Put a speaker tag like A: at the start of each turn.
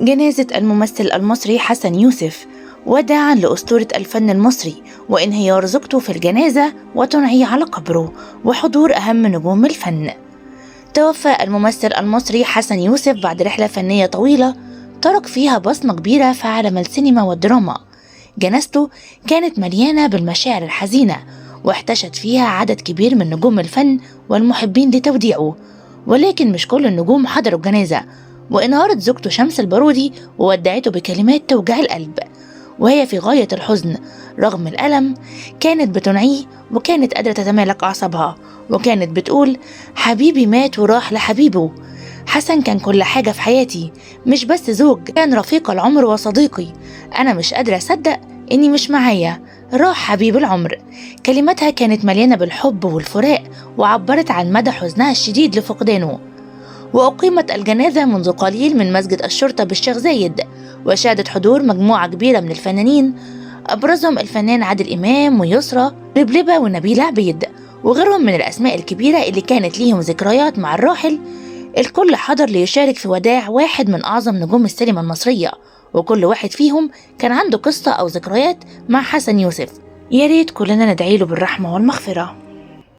A: جنازة الممثل المصري حسن يوسف وداعا لأسطورة الفن المصري، وانهيار زوجته في الجنازة وتنعي على قبره وحضور أهم نجوم الفن. توفى الممثل المصري حسن يوسف بعد رحلة فنية طويلة ترك فيها بصمة كبيرة في عالم السينما والدراما. جنازته كانت مليانة بالمشاعر الحزينة، واحتشد فيها عدد كبير من نجوم الفن والمحبين لتوديعه، ولكن مش كل النجوم حضروا الجنازة. وانهارت زوجته شمس البارودي وودعته بكلمات توجع القلب وهي في غاية الحزن. رغم الألم كانت بتنعيه وكانت قادرة تتمالك أعصابها، وكانت بتقول: حبيبي مات وراح لحبيبه. حسن كان كل حاجة في حياتي، مش بس زوج، كان رفيق العمر وصديقي. أنا مش قادرة أصدق إني مش معايا، راح حبيب العمر. كلماتها كانت مليانة بالحب والفراق، وعبرت عن مدى حزنها الشديد لفقدانه. وأقيمت الجنازة منذ قليل من مسجد الشرطة بالشيخ زايد، وشهدت حضور مجموعة كبيرة من الفنانين، أبرزهم الفنان عادل إمام ويسرى لبلبة ونبيلة عبيد وغيرهم من الأسماء الكبيرة اللي كانت ليهم ذكريات مع الراحل. الكل حضر ليشارك في وداع واحد من أعظم نجوم السينما المصرية، وكل واحد فيهم كان عنده قصة أو ذكريات مع حسن يوسف. يا ريت كلنا ندعيله بالرحمة والمغفرة.